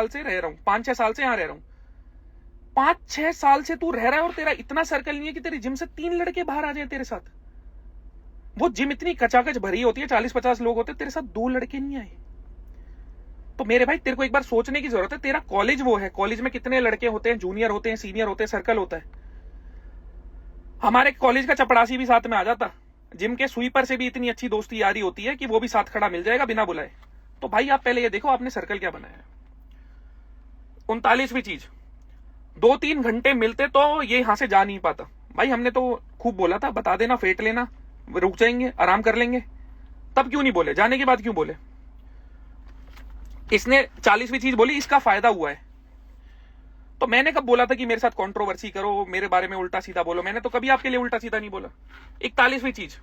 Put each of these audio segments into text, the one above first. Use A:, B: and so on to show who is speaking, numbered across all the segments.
A: साल से रह रहा हूं, 5-6 साल से यहां रह रहा हूं। 5-6 साल से तू रह रहा है और तेरा इतना सर्कल नहीं है कि तेरी जिम से 3 लड़के बाहर आ जाए तेरे साथ। वो जिम इतनी कचाकच भरी होती है, 40-50 लोग होते हैं, तेरे साथ 2 लड़के नहीं आए। तो मेरे भाई तेरे को एक बार सोचने की जरूरत है। तेरा कॉलेज वो है, कॉलेज में कितने लड़के होते हैं, जूनियर होते हैं, सीनियर होते हैं, सर्कल होता है। हमारे कॉलेज का चपड़ासी भी साथ में आ जाता, जिम के स्वीपर से भी इतनी अच्छी दोस्ती यारी होती है कि वो भी साथ खड़ा मिल जाएगा बिना बुलाए। तो भाई आप पहले ये देखो आपने सर्कल क्या बनाया है। 39वीं चीज, 2-3 घंटे मिलते तो ये यहां से जा नहीं पाता। भाई हमने तो खूब बोला था, बता देना, फेट लेना, रुक जाएंगे, आराम कर लेंगे, तब क्यों नहीं बोले? जाने के बाद क्यों बोले? इसने 40वीं चीज बोली, इसका फायदा हुआ है। तो मैंने कब बोला था कि मेरे साथ कंट्रोवर्सी करो, मेरे बारे में उल्टा सीधा बोलो? मैंने तो कभी आपके लिए उल्टा सीधा नहीं बोला। 41वीं चीज,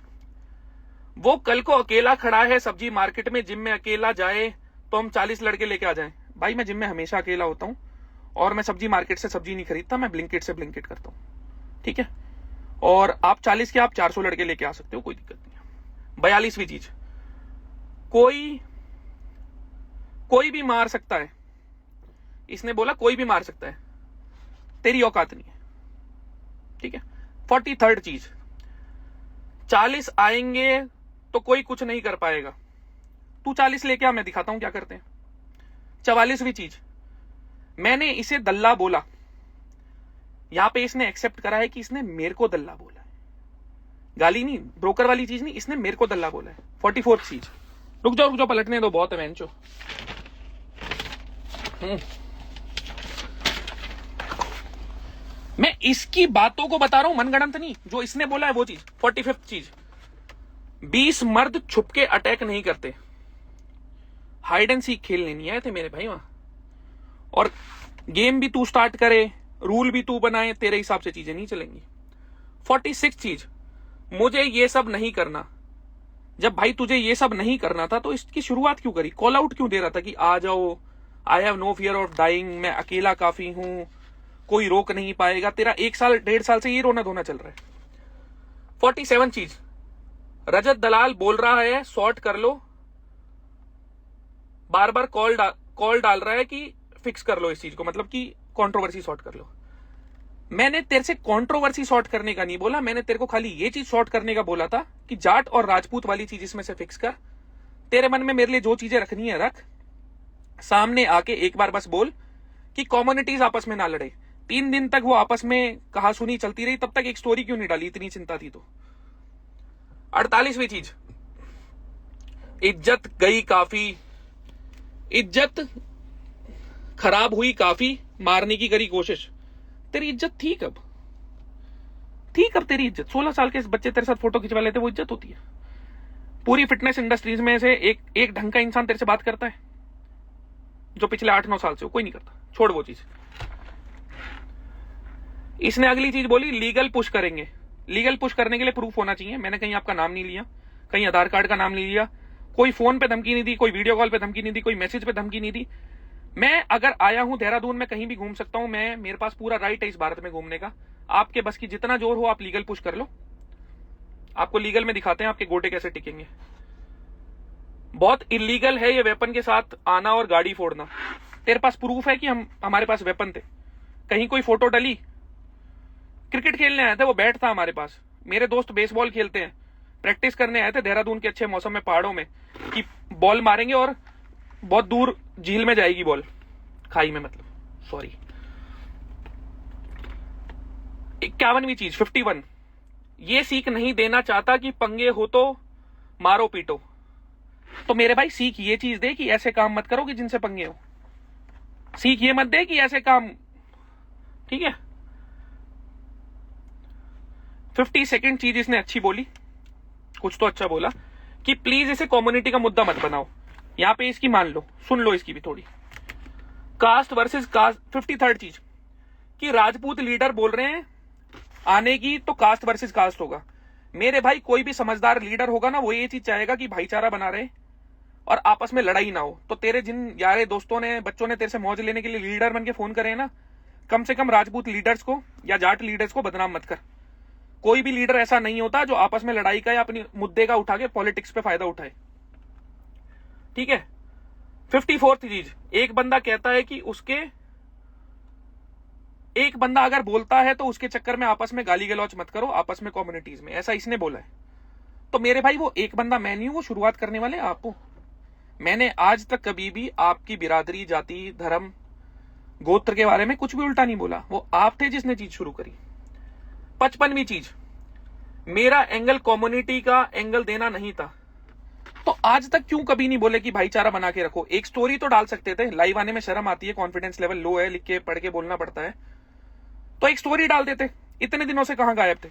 A: वो कल को अकेला खड़ा है सब्जी मार्केट में, जिम में अकेला जाए तो हम 40 लड़के लेके आ जाएं। भाई मैं जिम में हमेशा अकेला होता हूं और मैं सब्जी मार्केट से सब्जी नहीं खरीदता, मैं ब्लिंकिट से ब्लिंकिट करता हूं, ठीक है? और आप 40 के आप 400 लड़के लेके आ सकते हो, कोई दिक्कत नहीं है। 42वीं चीज, कोई भी मार सकता है। इसने बोला कोई भी मार सकता है, तेरी औकात नहीं है, ठीक है? 43rd चीज, 40 आएंगे तो कोई कुछ नहीं कर पाएगा, तू 40 लेके आ, मैं दिखाता हूं क्या करते हैं। 44वीं चीज, मैंने इसे दल्ला बोला, यहां पे इसने एक्सेप्ट करा है कि इसने मेरे को दल्ला बोला है, गाली नहीं, ब्रोकर वाली चीज नहीं, इसने मेरे को दल्ला बोला है। 44th चीज, रुक जाओ पलटने दो, बहुत है बेंचो। मैं इसकी बातों को बता रहा हूं, मनगढ़ंत नहीं, जो इसने बोला है वो चीज। 45th चीज, 20 मर्द छुप के अटैक नहीं करते। हाइड एंड सीक खेलने नहीं आए थे मेरे भाई वहां, और गेम भी तू स्टार्ट करे, रूल भी तू बनाए, तेरे हिसाब से चीजें नहीं चलेंगी। 46 चीज, मुझे ये सब नहीं करना। जब भाई तुझे ये सब नहीं करना था तो इसकी शुरुआत क्यों करी? कॉल आउट क्यों दे रहा था कि आ जाओ, I have no fear of dying, मैं अकेला काफी हूं, कोई रोक नहीं पाएगा? तेरा 1 साल 1.5 साल से ये रोना धोना चल रहा है। 47 चीज, रजत दलाल बोल रहा है सॉर्ट कर लो, बार बार कॉल डाल रहा है कि फिक्स कर लो इस चीज को, मतलब कि कंट्रोवर्सी सॉर्ट कर लो। मैंने तेरे से कंट्रोवर्सी सॉर्ट करने का नहीं बोला, मैंने तेरे को खाली ये चीज सॉर्ट करने का बोला था कि जाट और राजपूत वाली चीज इसमें से फिक्स कर। तेरे मन में मेरे लिए जो चीजें रखनी है रख, सामने आके एक बार बस बोल कि कम्युनिटीज आपस में ना लड़े। 3 दिन तक वो आपस में कहा सुनी चलती रही, तब तक एक स्टोरी क्यों नहीं डाली? इतनी चिंता थी तो। 48वीं चीज, इज्जत गई काफी, इज्जत खराब हुई काफी, मारने की करी कोशिश। तेरी इज्जत थी कब? तेरी इज्जत 16 साल के बच्चे तेरे साथ फोटो खिंचवा लेते, वो इज्जत होती है? पूरी फिटनेस इंडस्ट्रीज में से एक ढंग का इंसान तेरे से बात करता है जो पिछले 8-9 साल से हो? कोई नहीं करता, छोड़ वो चीज। इसने अगली चीज बोली, लीगल पुश करेंगे। लीगल पुश करने के लिए प्रूफ होना चाहिए। मैंने कहीं आपका नाम नहीं लिया, कहीं आधार कार्ड का नाम नहीं लिया, कोई फोन पे धमकी नहीं दी, कोई वीडियो कॉल पे धमकी नहीं दी, कोई मैसेज पे धमकी नहीं दी। मैं अगर आया हूं देहरादून में, कहीं भी घूम सकता हूं मैं, मेरे पास पूरा राइट है इस भारत में घूमने का। आपके बस की जितना जोर हो आप लीगल पुश कर लो, आपको लीगल में दिखाते हैं आपके गोटे कैसे टिकेंगे। बहुत इलीगल है ये वेपन के साथ आना और गाड़ी फोड़ना। तेरे पास प्रूफ है कि हमारे पास वेपन थे? कहीं कोई फोटो डली? क्रिकेट खेलने आए थे, वो बैट था हमारे पास। मेरे दोस्त बेसबॉल खेलते हैं, प्रैक्टिस करने आए थे देहरादून के अच्छे मौसम में पहाड़ों में, कि बॉल मारेंगे और बहुत दूर झील में जाएगी बॉल, खाई में मतलब, सॉरी। 51वीं चीज, 51, ये सीख नहीं देना चाहता कि पंगे हो तो मारो पीटो। तो मेरे भाई सीख ये चीज दे कि ऐसे काम मत करो कि जिनसे पंगे हो। सीख ये मत दे कि ऐसे काम, ठीक है? 52nd चीज इसने अच्छी बोली, कुछ तो अच्छा बोला, कि प्लीज इसे कम्युनिटी का मुद्दा मत बनाओ। यहां पे इसकी मान लो, सुन लो इसकी भी थोड़ी। Cast versus cast. 53rd चीज, कि राजपूत लीडर बोल रहे हैं आने की, तो कास्ट वर्सेस कास्ट होगा। मेरे भाई कोई भी समझदार लीडर होगा ना, वो ये चीज चाहेगा कि भाईचारा बना रहे और आपस में लड़ाई ना हो। तो तेरे जिन यारे दोस्तों ने, बच्चों ने तेरे से मौज लेने के लिए लीडर बन के फोन करे ना, कम से कम राजपूत लीडर्स को या जाट लीडर्स को बदनाम मत कर। कोई भी लीडर ऐसा नहीं होता जो आपस में लड़ाई का या अपनी मुद्दे का उठा के पॉलिटिक्स पे फायदा उठाए, ठीक है? 54th चीज, एक बंदा कहता है कि एक बंदा अगर बोलता है तो उसके चक्कर में आपस में गाली गलौज मत करो, आपस में कम्युनिटीज में, ऐसा इसने बोला है। तो मेरे भाई वो एक बंदा मैं नहीं हूं, वो शुरुआत करने वाले आप हो। मैंने आज तक कभी भी आपकी बिरादरी, जाति, धर्म, गोत्र के बारे में कुछ भी उल्टा नहीं बोला, वो आप थे जिसने चीज शुरू करी। 55वीं चीज, मेरा एंगल कम्युनिटी का एंगल देना नहीं था। तो आज तक क्यों कभी नहीं बोले कि भाईचारा बना के रखो? एक स्टोरी तो डाल सकते थे, लाइव आने में शर्म आती है, कॉन्फिडेंस लेवल लो है, लिख के पढ़ के बोलना पड़ता है, तो एक स्टोरी डाल देते। इतने दिनों से कहां गायब थे?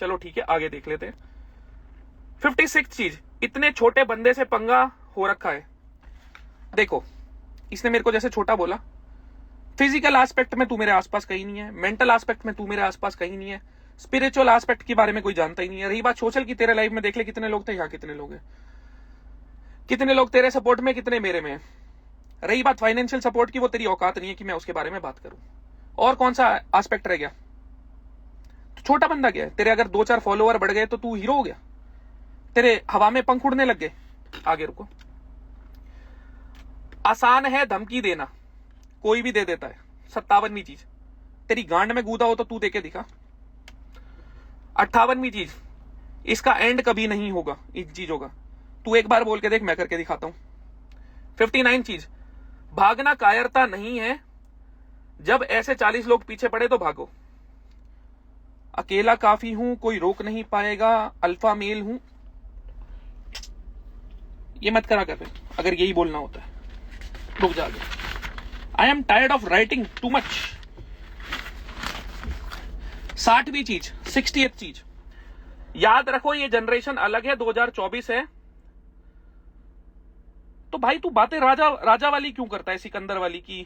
A: चलो ठीक है, आगे देख लेते हैं। 56 चीज, इतने छोटे बंदे से पंगा हो रखा है। देखो, इसने मेरे को जैसे छोटा बोला, फिजिकल एस्पेक्ट में तू मेरे आसपास कहीं नहीं है, मेंटल एस्पेक्ट में तू मेरे आसपास कहीं नहीं है, स्पिरिचुअल एस्पेक्ट के बारे में कोई जानता ही नहीं है। रही बात सोशल की, तेरे लाइफ में देख ले कितने लोग थे, यहाँ कितने लोग हैं, कितने लोग तेरे सपोर्ट में, कितने मेरे में। रही बात फाइनेंशियल सपोर्ट की, वो तेरी औकात नहीं है कि मैं उसके बारे में बात करूं। और कौन सा एस्पेक्ट रह गया? तो छोटा बंदा क्या है? तेरे अगर 2-4 फॉलोअर बढ़ गए तो तू हीरो हो गया, तेरे हवा में पंख उड़ने लग गए। आगे रुको। आसान है धमकी देना, कोई भी दे देता है। 57वीं चीज, तेरी गांड में गूदा हो तो तू देके दिखा। 58वीं चीज, इसका एंड कभी नहीं होगा इन चीजों का, तू एक बार बोल के देख, मैं करके दिखाता हूं। 59 चीज, भागना कायरता नहीं है, जब ऐसे 40 लोग पीछे पड़े तो भागो। अकेला काफी हूं, कोई रोक नहीं पाएगा, अल्फा मेल हूं। ये मत करा कर अगर यही बोलना होता है। रुक जा, I am tired of writing too much. 60वीं चीज, 60th चीज, याद रखो ये जनरेशन अलग है, 2024 है। तो भाई तू बातें राजा वाली क्यों करता है, सिकंदर वाली की?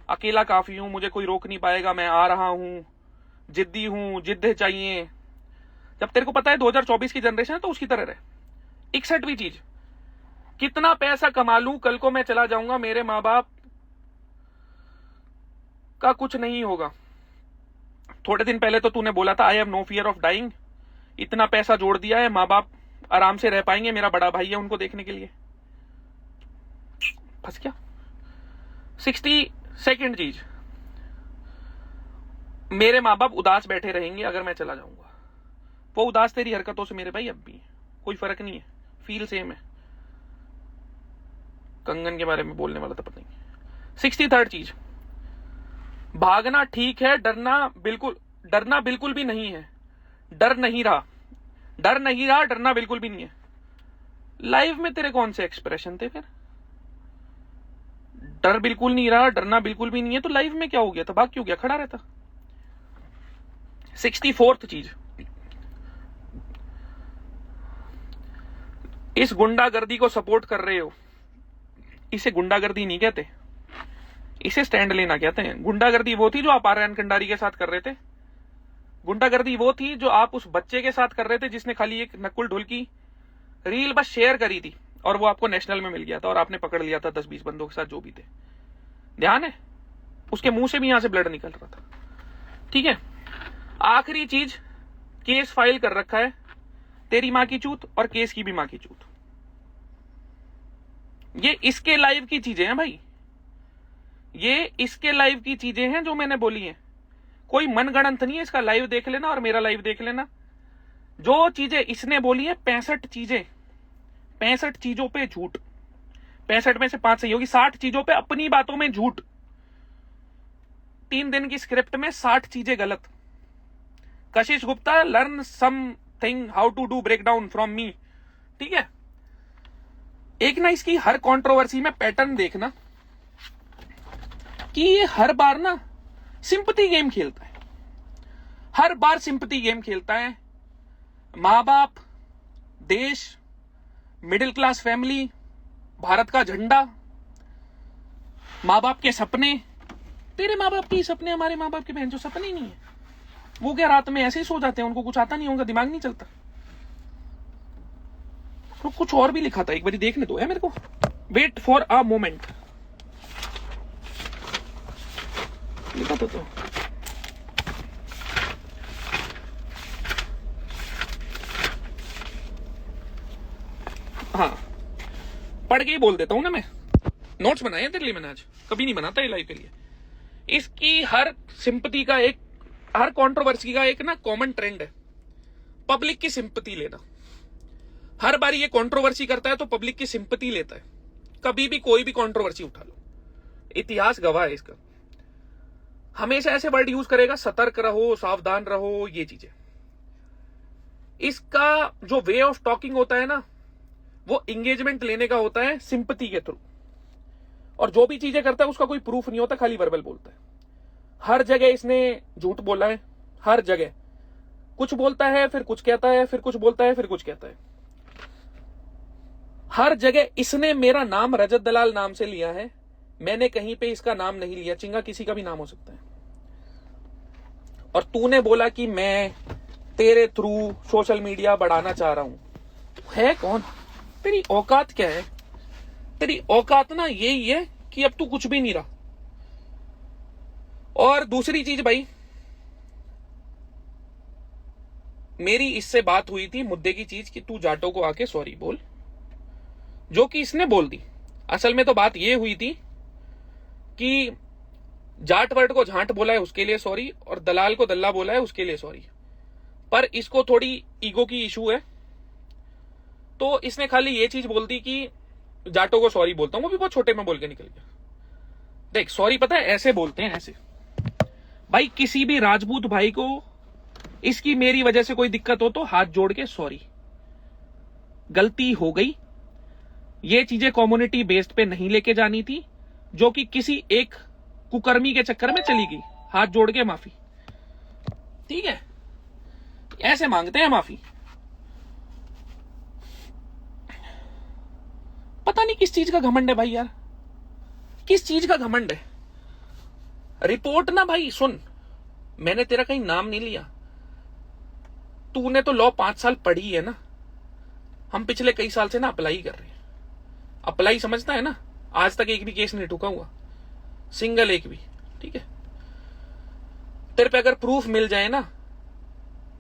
A: अकेला काफी हूं, मुझे कोई रोक नहीं पाएगा, मैं आ रहा हूं, जिद्दी हूं, जिद्द चाहिए। जब तेरे को पता है 2024 की जनरेशन है तो उसकी तरह रहे। 61वीं चीज, कितना पैसा कमा लूं, कल को मैं चला जाऊंगा, मेरे माँ बाप का कुछ नहीं होगा। थोड़े दिन पहले तो तूने बोला था I have no fear of dying. इतना पैसा जोड़ दिया है, माँ बाप आराम से रह पाएंगे, मेरा बड़ा भाई है उनको देखने के लिए। फंस गया। 62nd चीज, मेरे माँ बाप उदास बैठे रहेंगे अगर मैं चला जाऊंगा। वो उदास तेरी हरकतों से मेरे भाई अब भी है, कोई फर्क नहीं है, फील सेम है। कंगन के बारे में बोलने वाला था पता नहीं। 63rd चीज, भागना ठीक है, डरना बिल्कुल भी नहीं है। डर नहीं रहा, डरना बिल्कुल भी नहीं है। लाइव में तेरे कौन से एक्सप्रेशन थे फिर? डर बिल्कुल नहीं रहा, डरना बिल्कुल भी नहीं है, तो लाइव में क्या हो गया था? भाग क्यों गया? खड़ा रहता। 64th चीज, इस गुंडागर्दी को सपोर्ट कर रहे हो, इसे गुंडागर्दी नहीं कहते, इसे स्टैंड लेना कहते हैं। गुंडागर्दी वो थी जो आप आर्यन कंडारी के साथ कर रहे थे। गुंडागर्दी वो थी जो आप उस बच्चे के साथ कर रहे थे जिसने खाली एक नकुल ढोल की रील बस शेयर करी थी और वो आपको नेशनल में मिल गया था और आपने पकड़ लिया था 10-20 बंदों के साथ जो भी थे। ध्यान है? उसके मुंह से भी यहां से ब्लड निकल रहा था। ठीक है, आखिरी चीज, केस फाइल कर रखा है, तेरी मां की चूत और केस की भी मां की चूत। ये इसके लाइव की चीजें हैं भाई, ये इसके लाइव की चीजें हैं जो मैंने बोली हैं, कोई मनगढ़ंत नहीं है। इसका लाइव देख लेना और मेरा लाइव देख लेना। जो चीजें इसने बोली है, 65 चीजें, 65 चीजों पे झूठ। 65 में से 5 सही होगी, 60 चीजों पे अपनी बातों में झूठ। 3 दिन की स्क्रिप्ट में 60 चीजें गलत। Kashish Gupta, learn something how to do break down from me. ठीक है, एक ना इसकी हर कंट्रोवर्सी में पैटर्न देखना कि ये हर बार ना सिंपैथी गेम खेलता है, हर बार सिंपैथी गेम खेलता है। मां बाप, देश, मिडिल क्लास फैमिली, भारत का झंडा, मां बाप के सपने। तेरे मां बाप के सपने, हमारे मां बाप के बहन जो सपने ही नहीं है। वो क्या रात में ऐसे ही सो जाते हैं, उनको कुछ आता नहीं होगा, दिमाग नहीं चलता। तो कुछ और भी लिखा था, एक बार देखने दो है मेरे को। वेट फॉर अ मोमेंट लिखा था तो हाँ, पढ़ के ही बोल देता हूं ना मैं। नोट्स बनाए हैं तेरे लिए मैंने आज, कभी नहीं बनाता ये लाइव के लिए। इसकी हर सिंपैथी का एक, हर कंट्रोवर्सी का एक ना कॉमन ट्रेंड है, पब्लिक की सिंपैथी लेना। हर बार ये कंट्रोवर्सी करता है तो पब्लिक की सिंपैथी लेता है। कभी भी कोई भी कंट्रोवर्सी उठा लो, इतिहास गवाह है इसका। हमेशा ऐसे वर्ड यूज करेगा, सतर्क रहो, सावधान रहो, ये चीजें। इसका जो वे ऑफ टॉकिंग होता है ना, वो एंगेजमेंट लेने का होता है सिंपैथी के थ्रू। और जो भी चीजें करता है उसका कोई प्रूफ नहीं होता, खाली वर्बल बोलता है। हर जगह इसने झूठ बोला है, हर जगह कुछ बोलता है, फिर कुछ कहता है, फिर कुछ बोलता है, फिर कुछ कहता है। हर जगह इसने मेरा नाम रजत दलाल नाम से लिया है, मैंने कहीं पे इसका नाम नहीं लिया। चिंगा किसी का भी नाम हो सकता है। और तूने बोला कि मैं तेरे थ्रू सोशल मीडिया बढ़ाना चाह रहा हूं। है कौन? तेरी औकात क्या है? तेरी औकात ना यही है कि अब तू कुछ भी नहीं रहा। और दूसरी चीज भाई, मेरी इससे बात हुई थी मुद्दे की चीज कि तू जाटो को आके सॉरी बोल, जो कि इसने बोल दी। असल में तो बात यह हुई थी कि जाट वर्ड को झांट बोला है उसके लिए सॉरी, और दलाल को दल्ला बोला है उसके लिए सॉरी। पर इसको थोड़ी ईगो की इशू है, तो इसने खाली ये चीज बोल दी कि जाटो को सॉरी बोलता हूं, वो भी बहुत छोटे में बोल के निकल गया। देख सॉरी पता है ऐसे बोलते हैं, ऐसे। भाई किसी भी राजपूत भाई को इसकी मेरी वजह से कोई दिक्कत हो तो हाथ जोड़ के सॉरी, गलती हो गई, ये चीजें कम्युनिटी बेस्ड पे नहीं लेके जानी थी, जो कि किसी एक कुकर्मी के चक्कर में चली गई, हाथ जोड़ के माफी। ठीक है, ऐसे मांगते हैं माफी। पता नहीं किस चीज का घमंड है भाई यार, किस चीज का घमंड है। रिपोर्ट ना भाई सुन, मैंने तेरा कहीं नाम नहीं लिया। तूने तो लॉ 5 साल पढ़ी है ना, हम पिछले कई साल से ना अप्लाई कर रहे हैं। अप्लाई समझता है ना, आज तक एक भी केस नहीं ठुका हुआ, सिंगल एक भी। ठीक है, तेरे पे अगर प्रूफ मिल जाए ना,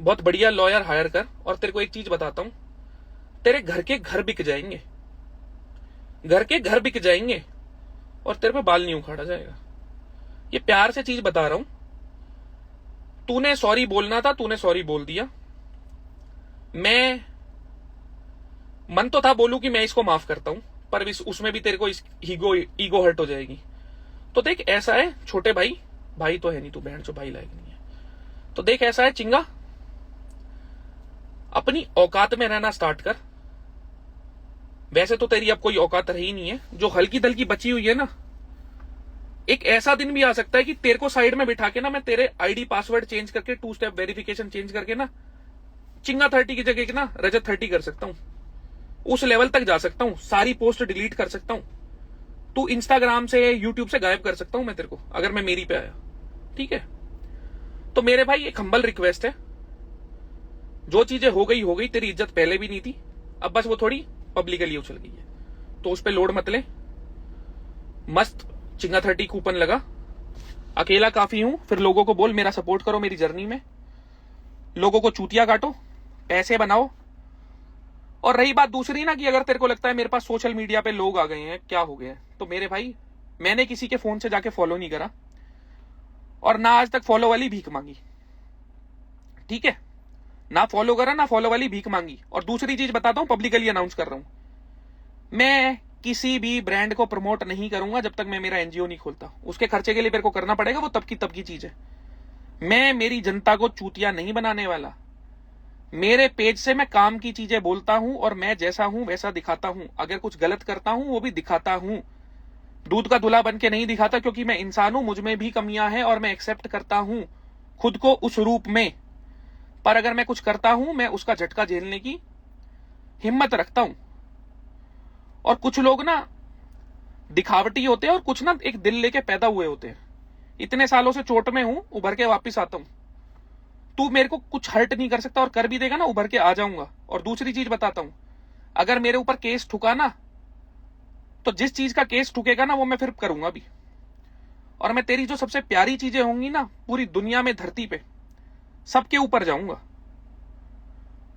A: बहुत बढ़िया लॉयर हायर कर। और तेरे को एक चीज बताता हूं, तेरे घर के घर बिक जाएंगे, घर के घर बिक जाएंगे, और तेरे पे बाल नहीं उखाड़ा जाएगा। ये प्यार से चीज बता रहा हूं। तूने सॉरी बोलना था, तूने सॉरी बोल दिया। मैं मन तो था बोलूं कि मैं इसको माफ करता हूं, पर उसमें भी तेरे को ईगो हर्ट हो जाएगी। तो देख ऐसा है छोटे भाई, भाई तो है नहीं तू, बहन जो भाई लायक नहीं है। तो देख ऐसा है चिंगा, अपनी औकात में रहना स्टार्ट कर। वैसे तो तेरी अब कोई औकात रही नहीं है, जो हल्की दल्की बची हुई है ना। एक ऐसा दिन भी आ सकता है कि तेरे को साइड में बिठा के ना मैं तेरे आईडी पासवर्ड चेंज करके 2 स्टेप वेरिफिकेशन चेंज करके ना चिंगा 30 की जगह ना रजत 30 कर सकता हूं। उस लेवल तक जा सकता हूं, सारी पोस्ट डिलीट कर सकता हूं, तू इंस्टाग्राम से यूट्यूब से गायब कर सकता हूं मैं तेरे को, अगर मैं मेरी पे आया। ठीक है, तो मेरे भाई एक हम्बल रिक्वेस्ट है, जो चीजें हो गई, तेरी इज्जत पहले भी नहीं थी, अब बस वो थोड़ी पब्लिकली उछल गई है, तो उस पर लोड मत ले। मस्त चिंगा 30 कूपन लगा, अकेला काफी हूं, फिर लोगों को बोल मेरा सपोर्ट करो मेरी जर्नी में, लोगों को चूतिया काटो, पैसे बनाओ। और रही बात दूसरी ना कि अगर तेरे को लगता है मेरे पास सोशल मीडिया पे लोग आ गए हैं, क्या हो गया है, तो मेरे भाई मैंने किसी के फोन से जाके फॉलो नहीं करा, और ना आज तक फॉलो वाली भीख मांगी। ठीक है, ना फॉलो करा, ना फॉलो वाली भीख मांगी। और दूसरी चीज बताता हूं, पब्लिकली अनाउंस कर रहा हूं, मैं किसी भी ब्रांड को प्रमोट नहीं करूंगा जब तक मैं मेरा एनजीओ नहीं खोलता। उसके खर्चे के लिए मेरे को करना पड़ेगा, वो तब की चीज है। मैं मेरी जनता को चूतिया नहीं बनाने वाला। मेरे पेज से मैं काम की चीजें बोलता हूं, और मैं जैसा हूं वैसा दिखाता हूं। अगर कुछ गलत करता हूं वो भी दिखाता हूं, दूध का धुला बन के नहीं दिखाता, क्योंकि मैं इंसान हूं, मुझ में भी कमियां हैं, और मैं एक्सेप्ट करता हूं खुद को उस रूप में। पर अगर मैं कुछ करता हूं, मैं उसका झटका झेलने की हिम्मत रखता हूं। और कुछ लोग ना दिखावटी होते हैं, और कुछ ना एक दिल लेके पैदा हुए होते हैं। इतने सालों से चोट में हूं, उभर के वापिस आता हूं। तू मेरे को कुछ हर्ट नहीं कर सकता, और कर भी देगा ना उभर के आ जाऊंगा। और दूसरी चीज बताता हूं, अगर मेरे ऊपर केस ठुका ना, तो जिस चीज का केस ठुकेगा ना वो मैं फिर करूंगा भी। और मैं तेरी जो सबसे प्यारी चीजें होंगी ना पूरी दुनिया में, धरती पे, सबके ऊपर जाऊंगा।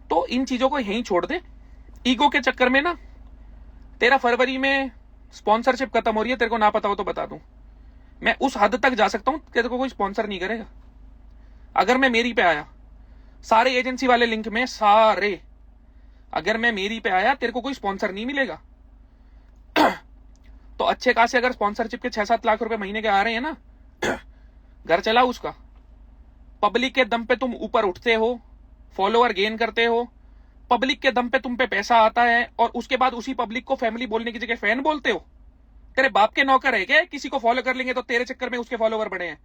A: तो इन चीजों को यहीं छोड़ दे। ईगो के चक्कर में ना तेरा फरवरी में स्पॉन्सरशिप खत्म हो रही है, तेरे को ना पता हो तो बता दूं, मैं उस हद तक जा सकता हूं कि तेरे को कोई स्पॉन्सर नहीं करेगा। अगर मैं मेरी पे आया, सारे एजेंसी वाले लिंक में सारे, अगर मैं मेरी पे आया, तेरे को कोई स्पॉन्सर नहीं मिलेगा। तो अच्छे खासे अगर स्पॉन्सरशिप के 6-7 लाख रुपए महीने के आ रहे हैं ना, घर चला उसका। पब्लिक के दम पे तुम ऊपर उठते हो, फॉलोअर गेन करते हो, पब्लिक के दम पे तुम पे पैसा आता है, और उसके बाद उसी पब्लिक को फैमिली बोलने की जगह फैन बोलते हो। तेरे बाप के नौकर है क्या? किसी को फॉलो कर लेंगे तो तेरे चक्कर में उसके फॉलोवर बढ़े हैं।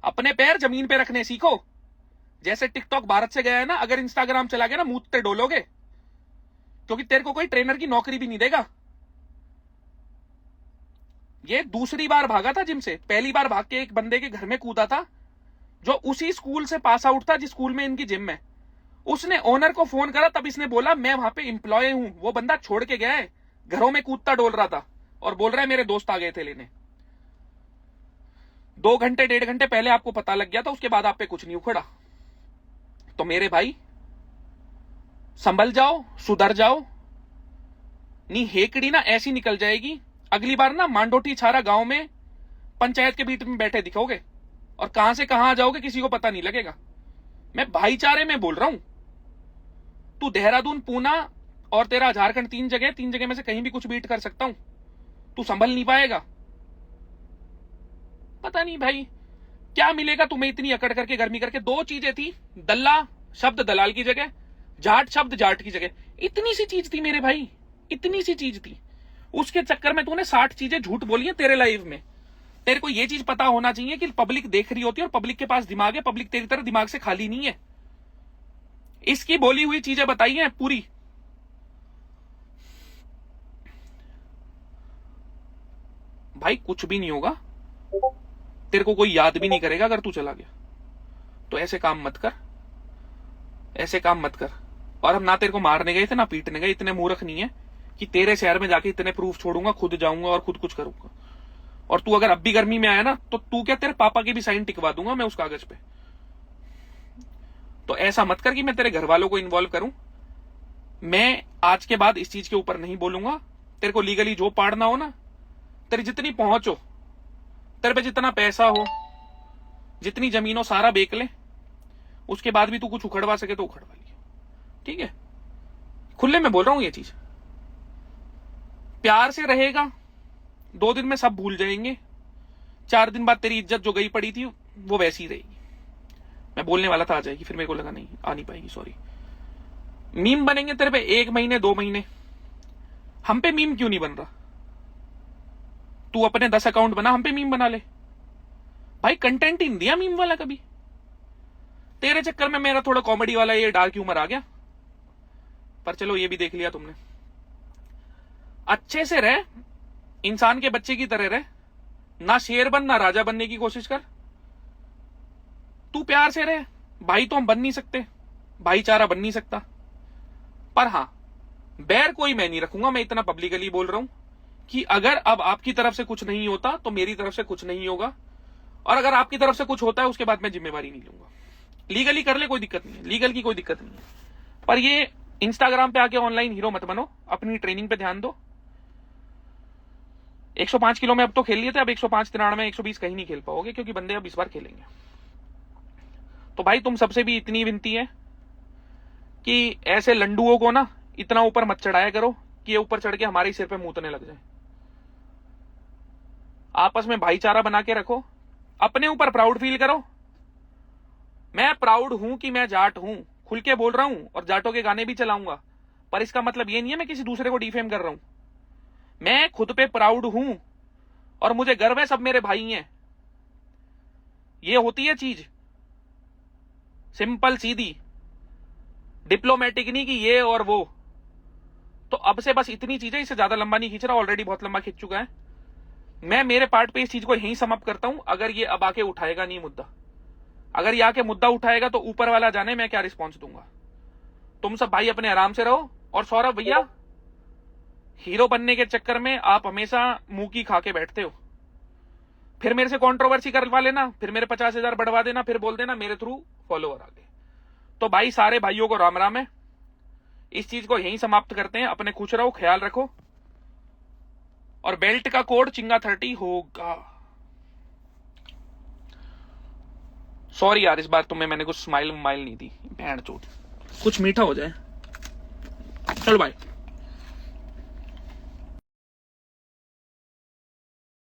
A: अपने पैर जमीन पे रखने सीखो। जैसे टिकटॉक भारत से गया है ना, अगर इंस्टाग्राम चला गया ना, मुंह डोलोगे, क्योंकि तेरे को कोई ट्रेनर की नौकरी भी नहीं देगा। ये दूसरी बार भागा था जिम से। पहली बार भाग के एक बंदे के घर में कूदा था, जो उसी स्कूल से पास आउट था जिस स्कूल में इनकी जिम है। उसने ओनर को फोन करा, तब इसने बोला मैं वहां पे एम्प्लॉय हूं। वो बंदा छोड़ के गया है, घरों में कूदता डोल रहा था, और बोल रहा है मेरे दोस्त आ गए थे लेने। 2 घंटे 1.5 घंटे पहले आपको पता लग गया था, उसके बाद आप पे कुछ नहीं उखड़ा। तो मेरे भाई संभल जाओ, सुधर जाओ, नी हेकड़ी ना ऐसी निकल जाएगी। अगली बार ना मांडोटी छारा गांव में पंचायत के बीच में बैठे दिखोगे, और कहां से कहां आ जाओगे किसी को पता नहीं लगेगा। मैं भाईचारे में बोल रहा हूं। तू देहरादून, पूना और तेरा झारखंड, 3 जगह में से कहीं भी कुछ बीट कर सकता हूं। तू संभल नहीं पाएगा। पता नहीं भाई क्या मिलेगा तुम्हें इतनी अकड़ करके, गर्मी करके। 2 चीजें थी, दल्ला शब्द दलाल की जगह, जाट शब्द जाट की जगह। इतनी सी चीज थी मेरे भाई, इतनी सी चीज थी। उसके चक्कर में तूने 60 चीजें झूठ बोली है तेरे लाइव में। तेरे को यह चीज पता होना चाहिए कि पब्लिक देख रही होती है, और पब्लिक के पास दिमाग है। पब्लिक तेरी तरह दिमाग से खाली नहीं है। इसकी बोली हुई चीजें बताई हैं पूरी। भाई कुछ भी नहीं होगा, तेरे को कोई याद भी नहीं करेगा अगर तू चला गया। तो ऐसे काम मत कर, ऐसे काम मत कर। और हम ना तेरे को मारने गए थे ना पीटने गए। इतने मूर्ख नहीं है कि तेरे शहर में जाके इतने प्रूफ छोड़ूंगा, खुद जाऊंगा और खुद कुछ करूंगा। और तू अगर अब भी गर्मी में आया ना, तो तू क्या, तेरे पापा की भी साइन टिकवा दूंगा मैं उस कागज पे। तो ऐसा मत कर कि मैं तेरे घर वालों को इन्वॉल्व करूं। मैं आज के बाद इस चीज के ऊपर नहीं बोलूंगा। तेरे को लीगली जो पाड़ना हो ना, तेरी जितनी पहुंच हो, तेरे पे जितना पैसा हो, जितनी जमीन हो, सारा बेच ले। उसके बाद भी तू कुछ उखड़वा सके तो उखड़वा लिया, ठीक है? खुले में बोल रहा हूं ये चीज। प्यार से रहेगा, 2 दिन में सब भूल जाएंगे। 4 दिन बाद तेरी इज्जत जो गई पड़ी थी वो वैसी ही रहेगी। मैं बोलने वाला था आ जाएगी, फिर मेरे को लगा नहीं आ नहीं पाएगी, सॉरी। मीम बनेंगे तेरे पे 1 महीने 2 महीने। हम पे मीम क्यों नहीं बन रहा? तू अपने 10 अकाउंट बना, हम पे मीम बना ले भाई। कंटेंट ही नहीं दिया मीम वाला कभी। तेरे चक्कर में मेरा थोड़ा कॉमेडी वाला ये डार्क ह्यूमर आ गया, पर चलो ये भी देख लिया तुमने। अच्छे से रह, इंसान के बच्चे की तरह रह, ना शेर बन ना राजा बनने की कोशिश कर। तू प्यार से रह। भाई तो हम बन नहीं सकते, भाईचारा बन नहीं सकता, पर हां बैर कोई मैं नहीं रखूंगा। मैं इतना पब्लिकली बोल रहा हूं कि अगर अब आपकी तरफ से कुछ नहीं होता तो मेरी तरफ से कुछ नहीं होगा, और अगर आपकी तरफ से कुछ होता है उसके बाद मैं जिम्मेवारी नहीं लूंगा। लीगली कर ले, कोई दिक्कत नहीं है, लीगल की कोई दिक्कत नहीं है। पर ये इंस्टाग्राम पे आके ऑनलाइन हीरो मत बनो, अपनी ट्रेनिंग पे ध्यान दो। 105 किलो में अब तो खेल लिए थे, अब 105 93 में 120 कहीं नहीं खेल पाओगे, क्योंकि बंदे अब इस बार खेलेंगे। तो भाई तुम सबसे भी इतनी विनती है कि ऐसे लंडुओं को ना इतना ऊपर मत चढ़ाया करो कि ये ऊपर चढ़ के हमारे सिर पे मूतने लग जाए। आपस में भाईचारा बना के रखो, अपने ऊपर प्राउड फील करो। मैं प्राउड हूं कि मैं जाट हूं, खुल के बोल रहा हूं, और जाटों के गाने भी चलाऊंगा। पर इसका मतलब ये नहीं है मैं किसी दूसरे को डिफेम कर रहा हूं। मैं खुद पे प्राउड हूं और मुझे गर्व है, सब मेरे भाई हैं। ये होती है चीज सिंपल सीधी, डिप्लोमेटिक नहीं कि ये और वो। तो अब से बस इतनी चीजें, इससे ज्यादा लंबा नहीं खींच रहा, ऑलरेडी बहुत लंबा खींच चुका है। मैं मेरे पार्ट पे इस चीज को यहीं समाप्त करता हूं। अगर ये अब आके उठाएगा नहीं मुद्दा, अगर ये आके मुद्दा उठाएगा तो ऊपर वाला जाने मैं क्या रिस्पॉन्स दूंगा। तुम सब भाई अपने आराम से रहो। और सौरभ भैया, हीरो बनने के चक्कर में आप हमेशा मुंह की खा के बैठते हो। फिर मेरे से कंट्रोवर्सी करवा लेना, फिर मेरे 50,000 बढ़वा देना, फिर बोल देना मेरे थ्रू फॉलोवर आ गए। तो भाई सारे भाइयों को राम राम है। इस चीज को यहीं समाप्त करते हैं। अपने खुश रहो, ख्याल रखो। और बेल्ट का कोड चिंगा 30 होगा। सॉरी यार, इस बार तुम्हें मैंने कुछ स्माइल नहीं दी, भैंड चोट, कुछ मीठा हो जाए। चलो बाय।